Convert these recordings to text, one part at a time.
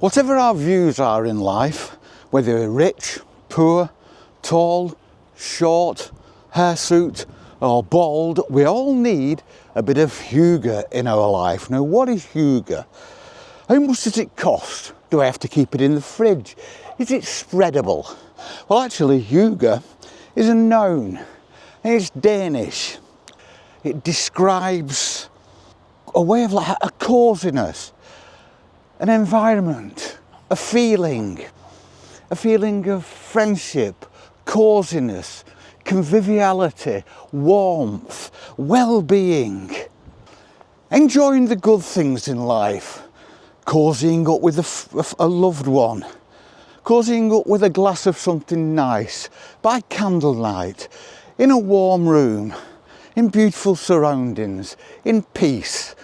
Whatever our views are in life, whether we're rich, poor, tall, short, hirsute or bald, we all need a bit of Hygge in our life. Now, what is Hygge? How much does it cost? Do I have to keep it in the fridge? Is it spreadable? Well, actually, Hygge is a noun, and it's Danish. It describes a way of life, a coziness, an environment, a feeling of friendship, coziness, conviviality, warmth, well-being, enjoying the good things in life, cozying up with a loved one, cozying up with a glass of something nice, by candlelight, in a warm room, in beautiful surroundings, in peace.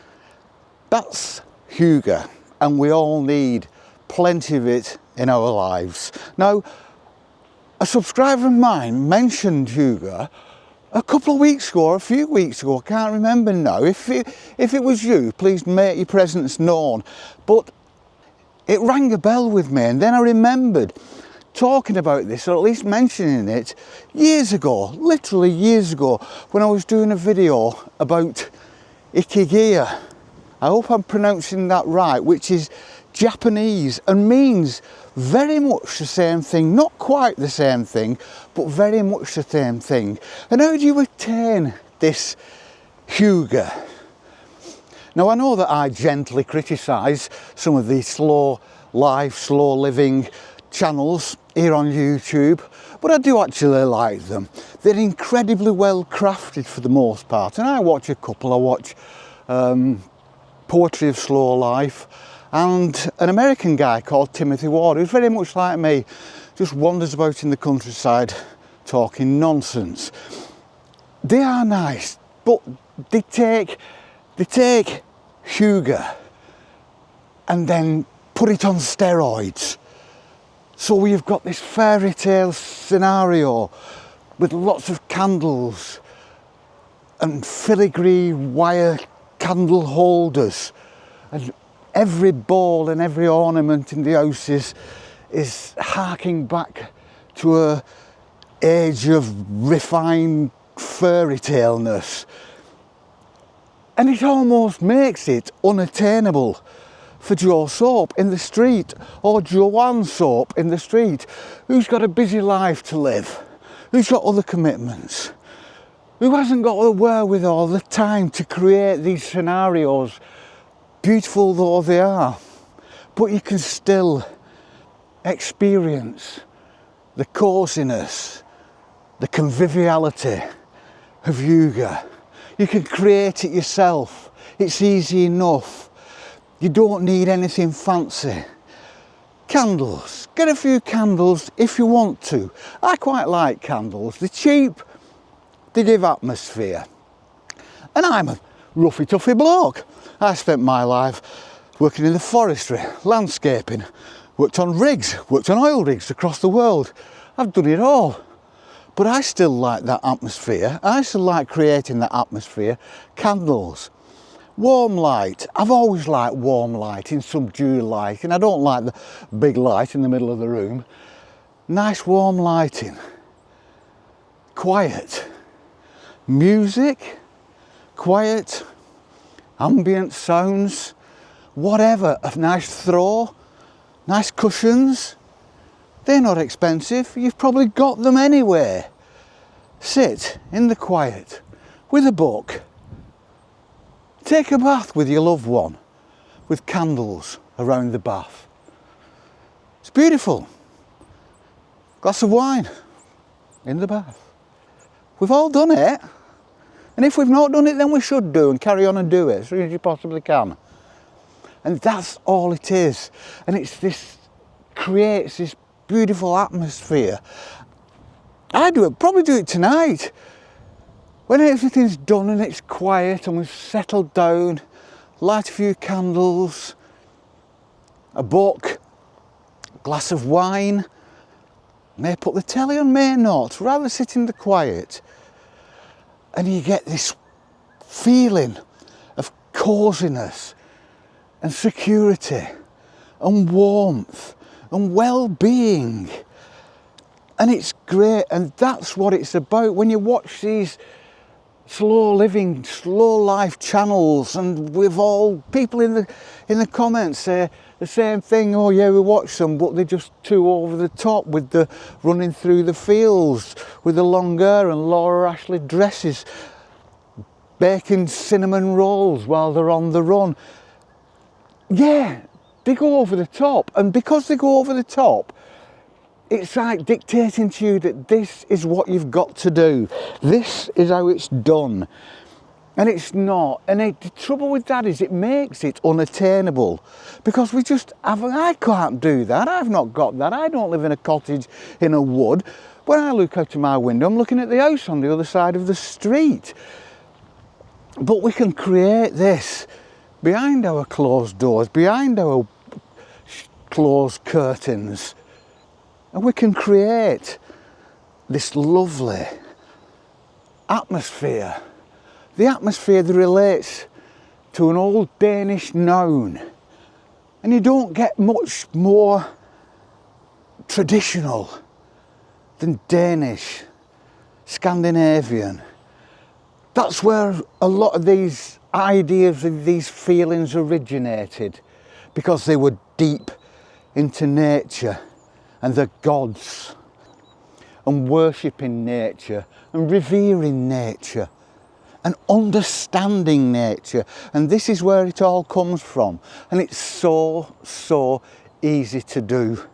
That's Hygge, and we all need plenty of it in our lives. Now, a subscriber of mine mentioned Hygge a couple of weeks ago, or a few weeks ago, I can't remember now. If it was you, please make your presence known. But it rang a bell with me, and then I remembered talking about this, or at least mentioning it, years ago, literally years ago, when I was doing a video about Hygge. I hope I'm pronouncing that right, which is Japanese and means very much the same thing, not quite the same thing, but very much the same thing. And how do you attain this Hygge? Now, I know that I gently criticise some of these slow life, slow living channels here on YouTube, but I do actually like them. They're incredibly well crafted for the most part, and I watch a couple. I watch Poetry of Slow Life, and an American guy called Timothy Ward, who's very much like me, just wanders about in the countryside talking nonsense. They are nice, but they take Hygge and then put it on steroids. So we've got this fairy tale scenario with lots of candles and filigree wire candle holders, and every ball and every ornament in the house is harking back to a age of refined fairy taleness, and it almost makes it unattainable for Joe Soap in the street, or Joanne Soap in the street, who's got a busy life to live, who's got other commitments, who hasn't got the wherewithal, the time to create these scenarios, beautiful though they are. But you can still experience the coziness, the conviviality of Hygge. You can create it yourself. It's easy enough. You don't need anything fancy. Candles. Get a few candles if you want to. I quite like candles. They're cheap. They give atmosphere. And I'm a roughy toughy bloke. I spent my life working in the forestry, landscaping, worked on rigs, worked on oil rigs across the world. I've done it all. But I still like that atmosphere. I still like creating that atmosphere. Candles. Warm light. I've always liked warm light, in subdued light, and I don't like the big light in the middle of the room. Nice warm lighting. Quiet. Music, quiet, ambient sounds, whatever, a nice throw, nice cushions. They're not expensive, you've probably got them anywhere. Sit in the quiet with a book. Take a bath with your loved one, with candles around the bath. It's beautiful. Glass of wine in the bath. We've all done it. And if we've not done it, then we should do, and carry on and do it as soon as you possibly can. And that's all it is. And it's this, creates this beautiful atmosphere. I do it, probably do it tonight. When everything's done and it's quiet and we've settled down, light a few candles, a book, a glass of wine, may put the telly on, may not, rather sit in the quiet. And you get this feeling of coziness and security and warmth and well-being. And it's great, and that's what it's about. When you watch these slow living, slow life channels, and we've all, people in the comments say the same thing, oh yeah, we watch them, but they're just too over the top with the running through the fields with the long hair and Laura Ashley dresses, baking cinnamon rolls while they're on the run. Yeah, they go over the top, and because they go over the top, it's like dictating to you that this is what you've got to do. This is how it's done. And it's not. And the trouble with that is it makes it unattainable. Because we just haven't, I can't do that. I've not got that. I don't live in a cottage in a wood. When I look out of my window, I'm looking at the house on the other side of the street. But we can create this behind our closed doors, behind our closed curtains. And we can create this lovely atmosphere. The atmosphere that relates to an old Danish noun. And you don't get much more traditional than Danish, Scandinavian. That's where a lot of these ideas and these feelings originated, because they were deep into nature and the gods, and worshipping nature and revering nature and understanding nature. And this is where it all comes from. And it's so easy to do.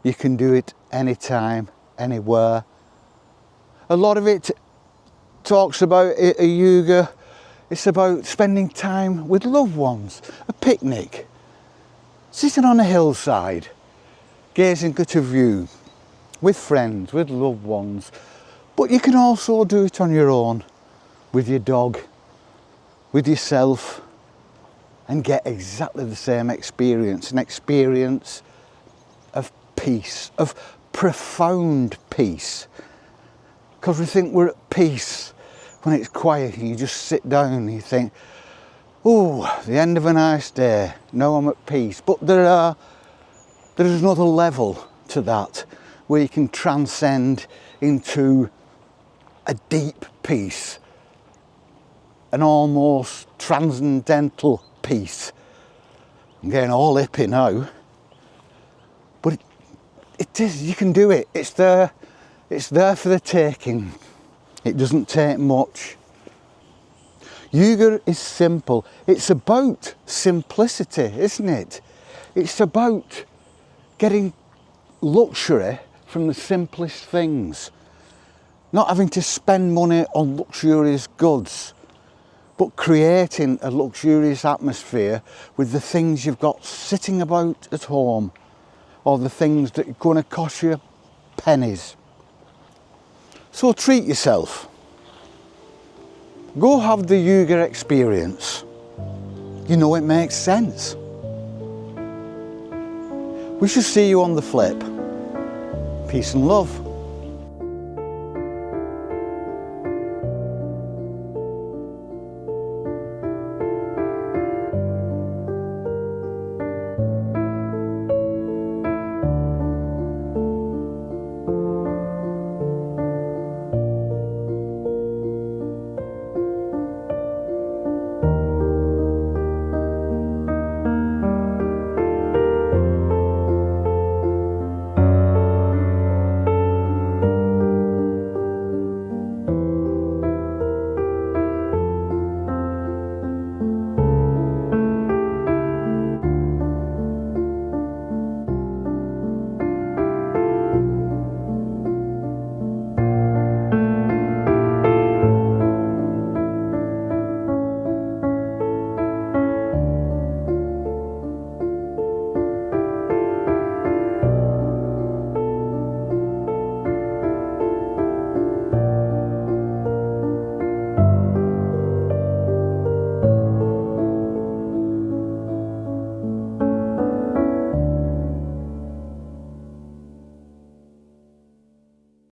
You can do it anytime, anywhere. A lot of it talks about a Hygge. It's about spending time with loved ones, a picnic, sitting on a hillside, gazing at a view, with friends, with loved ones. But you can also do it on your own, with your dog, with yourself, and get exactly the same experience, an experience of peace, of profound peace. Because we think we're at peace when it's quiet and you just sit down and you think, oh, the end of a nice day, now I'm at peace. But there is another level to that, where you can transcend into a deep peace, an almost transcendental peace. I'm getting all hippie now, but it is, you can do it. It's there for the taking. It doesn't take much. Hygge is simple. It's about simplicity, isn't it? It's about getting luxury from the simplest things. Not having to spend money on luxurious goods, but creating a luxurious atmosphere with the things you've got sitting about at home, or the things that are going to cost you pennies. So treat yourself. Go have the Hygge experience. You know it makes sense. We shall see you on the flip. Peace and love.